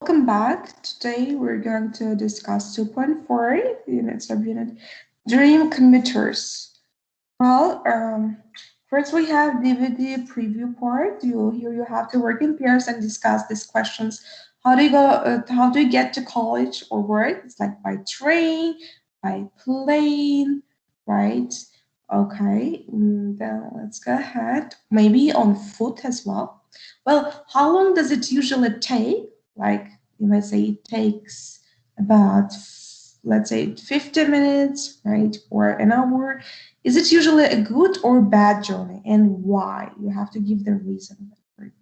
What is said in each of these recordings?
Welcome back. Today we're going to discuss 2.4 units of unit dream commuters. Well, first we have DVD preview part. You have to work in pairs and discuss these questions. How do you go? How do you get to college or work? It's like by train, by plane, right? Okay, then let's go ahead. Maybe on foot as well. Well, how long does it usually take? Like you might say it takes about, let's say, 50 minutes, right, or an hour. Is it usually a good or bad journey, and why? You have to give the reason for it.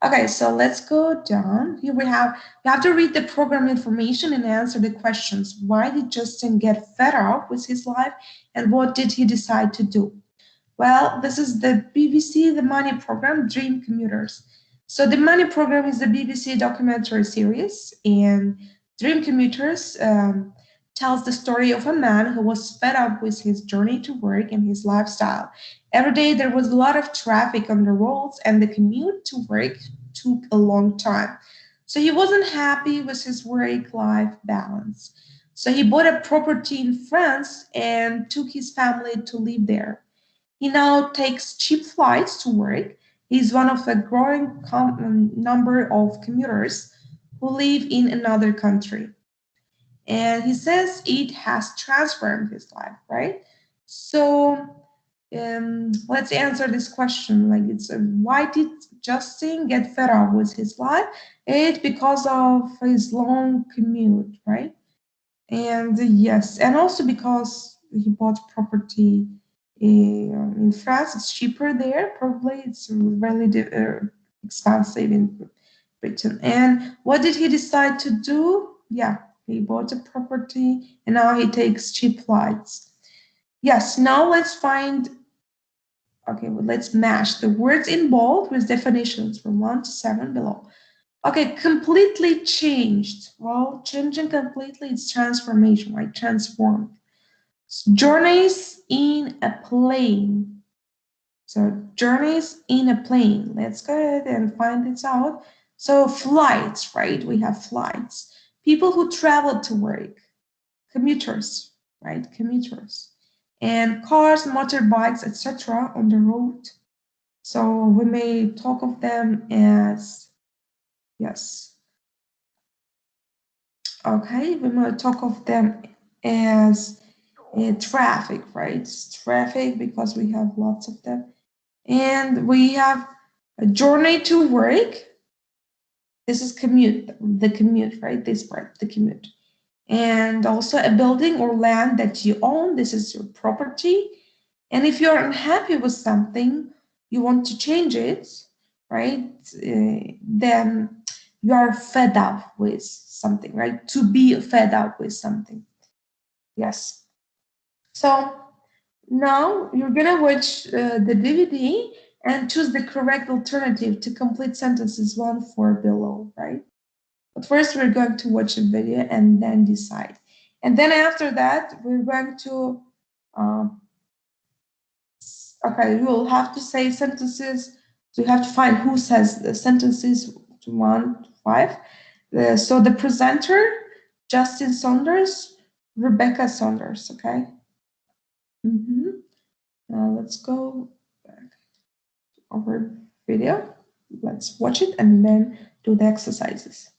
Okay, so let's go down. Here we have to read the program information and answer the questions. Why did Justin get fed up with his life, and what did he decide to do? Well, this is the BBC The Money program, Dream Commuters. So the Money program is the BBC documentary series, and Dream Commuters tells the story of a man who was fed up with his journey to work and his lifestyle. Every day there was a lot of traffic on the roads, and the commute to work took a long time. So he wasn't happy with his work-life balance. So he bought a property in France and took his family to live there. He now takes cheap flights to work. He's one of a growing number of commuters who live in another country. And he says it has transformed his life, right? So let's answer this question. Like, it's why did Justin get fed up with his life? It's because of his long commute, right? And yes, and also because he bought property in France. It's cheaper there. Probably it's really expensive in Britain. And what did he decide to do? Yeah, he bought a property and now he takes cheap flights. Yes, now let's find, okay, well, let's match the words in bold with definitions from 1 to 7 below. Okay, completely changed. Well, changing completely, it's transformation, right? Transformed. Journeys in a plane. So journeys in a plane. Let's go ahead and find this out. So flights, right? We have flights. People who travel to work. Commuters, right? Commuters. And cars, motorbikes, etc. on the road. So we may talk of them as, yes. Okay, we might talk of them as traffic, right? Traffic because we have lots of them. And we have a journey to work. This is commute, the commute, right? This part, the commute. And also a building or land that you own. This is your property. And if you're unhappy with something, you want to change it, right? Then you are fed up with something, right? To be fed up with something. Yes. So now you're gonna watch the DVD and choose the correct alternative to complete sentences 1 4 below, right? But first we're going to watch a video and then decide. And then after that, we're going to, um, okay, you will have to say sentences. So you have to find who says the sentences to 1 to 5. So the presenter, Justin Saunders, Rebecca Saunders, okay? Mm-hmm. Now let's go back to our video. Let's watch it and then do the exercises.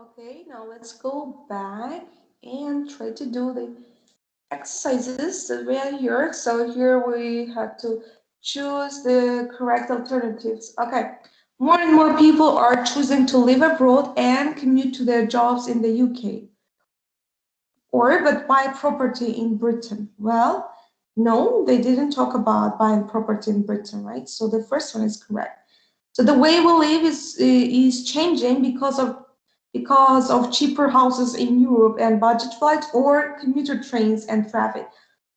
Okay, now let's go back and try to do the exercises that we are here. So here we have to choose the correct alternatives. Okay, more and more people are choosing to live abroad and commute to their jobs in the UK. Or but buy property in Britain. Well, no, they didn't talk about buying property in Britain, right? So the first one is correct. So the way we live is changing because of cheaper houses in Europe and budget flights or commuter trains and traffic.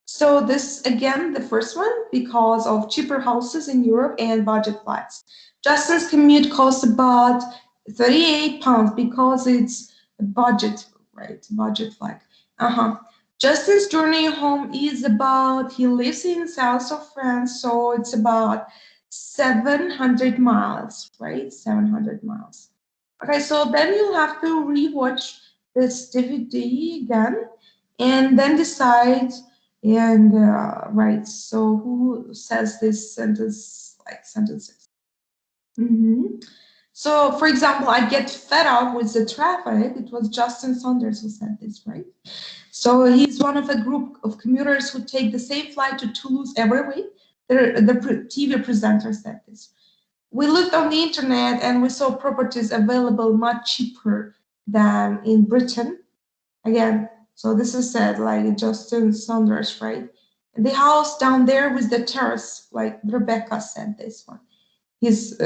So this again, the first one, because of cheaper houses in Europe and budget flights. Justin's commute costs about £38 because it's a budget, right? Budget flight. Uh-huh. Justin's journey home is about, he lives in south of France, so it's about 700 miles, right? 700 miles. Okay, so then you'll have to rewatch this DVD again and then decide and right. So who says this sentence like sentences? hmm So, for example, I get fed up with the traffic. It was Justin Saunders who said this, right? So he's one of a group of commuters who take the same flight to Toulouse every week. The TV presenter said this. We looked on the internet and we saw properties available much cheaper than in Britain. Again, so this is said like Justin Saunders, right? The house down there with the terrace, like Rebecca said this one, his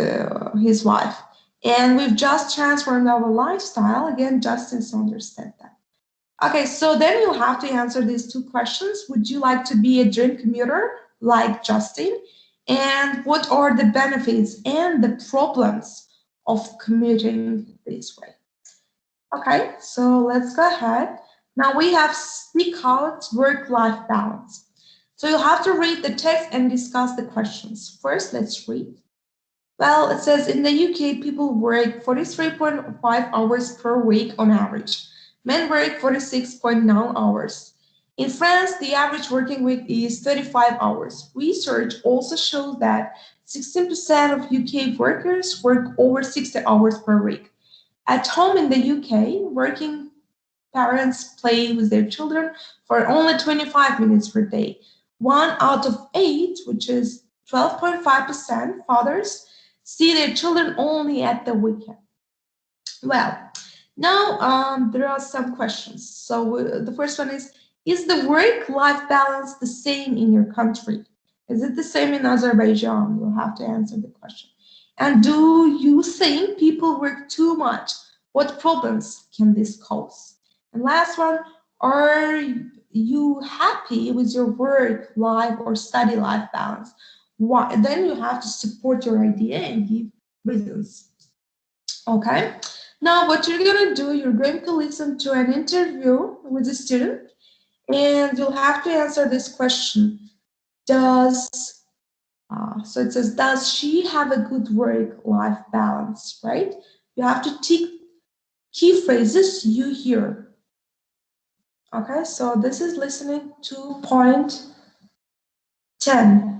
wife. And we've just transformed our lifestyle. Again, Justin Saunders said that. Okay, so then you have to answer these two questions. Would you like to be a dream commuter like Justin? And what are the benefits and the problems of commuting this way? Okay, so let's go ahead. Now we have speak out work-life balance. So you'll have to read the text and discuss the questions. First, let's read. Well, it says in the UK, people work 43.5 hours per week on average. Men work 46.9 hours. In France, the average working week is 35 hours. Research also shows that 16% of UK workers work over 60 hours per week. At home in the UK, working parents play with their children for only 25 minutes per day. One out of eight, which is 12.5% fathers, see their children only at the weekend. Well, now there are some questions. So the first one is the work-life balance the same in your country? Is it the same in Azerbaijan? You'll have to answer the question. And do you think people work too much? What problems can this cause? And last one, are you happy with your work life or study life balance? Why? Then you have to support your idea and give reasons. Okay. Now, what you're going to do, you're going to listen to an interview with a student, and you'll have to answer this question. So it says, does she have a good work-life balance, right? You have to tick key phrases you hear. Okay, so this is listening to point 10.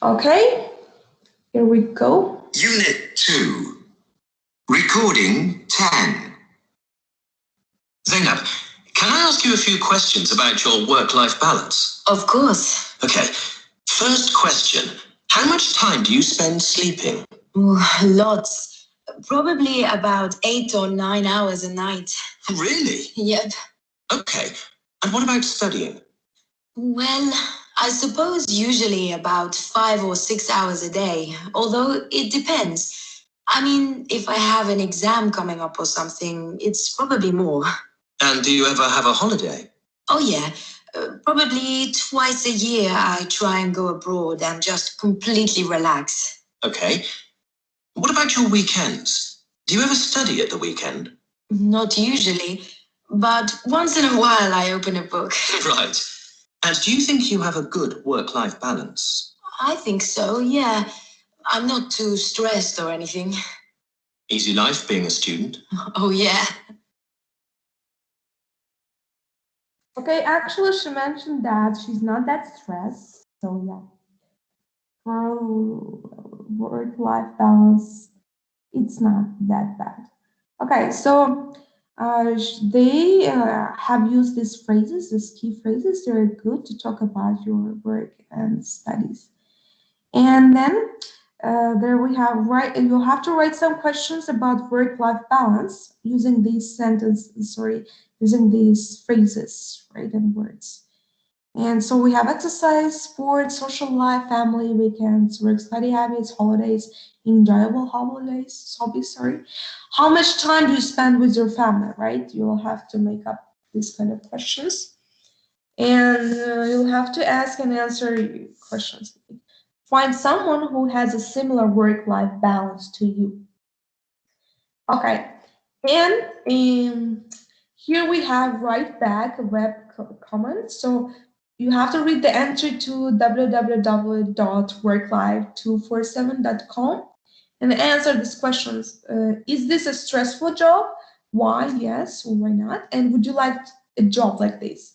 Okay, here we go. Unit 2, Recording 10. Zainab, can I ask you a few questions about your work-life balance? Of course. Okay, first question. How much time do you spend sleeping? Lots. Probably about 8 or 9 hours a night. Really? Yep. Okay, and what about studying? Well, I suppose usually about 5 or 6 hours a day, although it depends. I mean, if I have an exam coming up or something, it's probably more. And do you ever have a holiday? Oh, yeah. Probably twice a year I try and go abroad and just completely relax. Okay. What about your weekends? Do you ever study at the weekend? Not usually, but once in a while I open a book. Right. And do you think you have a good work-life balance? I think so, yeah. I'm not too stressed or anything. Easy life being a student? Oh, yeah. Okay, actually, she mentioned that she's not that stressed. So, yeah, her work-life balance, it's not that bad. Okay, so they have used these phrases, these key phrases. They're good to talk about your work and studies. And then there we have write. You'll have to write some questions about work-life balance using these sentences. Sorry, using these phrases, right, and words. And so we have exercise, sports, social life, family, weekends, work, study habits, holidays, enjoyable hobbies. Sorry. How much time do you spend with your family? Right. You'll have to make up these kind of questions, and you'll have to ask and answer questions. Find someone who has a similar work-life balance to you. Okay, and here we have right back a web comment. So you have to read the answer to www.worklife247.com and answer these questions. Is this a stressful job? Why yes or why not? And would you like a job like this?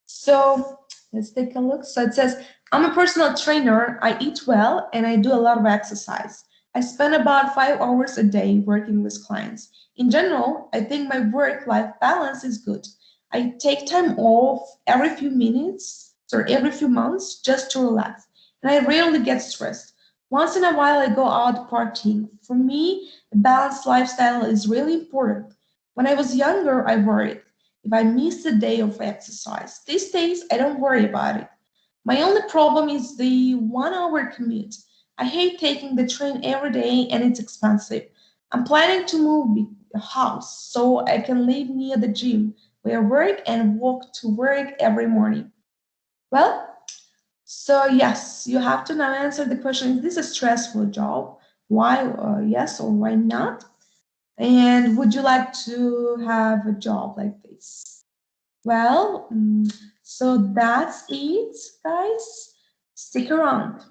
So let's take a look. So it says, I'm a personal trainer. I eat well and I do a lot of exercise. I spend about 5 hours a day working with clients. In general, I think my work life balance is good. I take time off every few minutes or every few months just to relax. And I rarely get stressed. Once in a while, I go out partying. For me, a balanced lifestyle is really important. When I was younger, I worried if I miss a day of exercise. These days, I don't worry about it. My only problem is the 1 hour commute. I hate taking the train every day and it's expensive. I'm planning to move a house so I can live near the gym where I work and walk to work every morning. Well, so yes, you have to now answer the question, is this a stressful job? Why yes or why not? And would you like to have a job like this? Well, so that's it, guys. Stick around.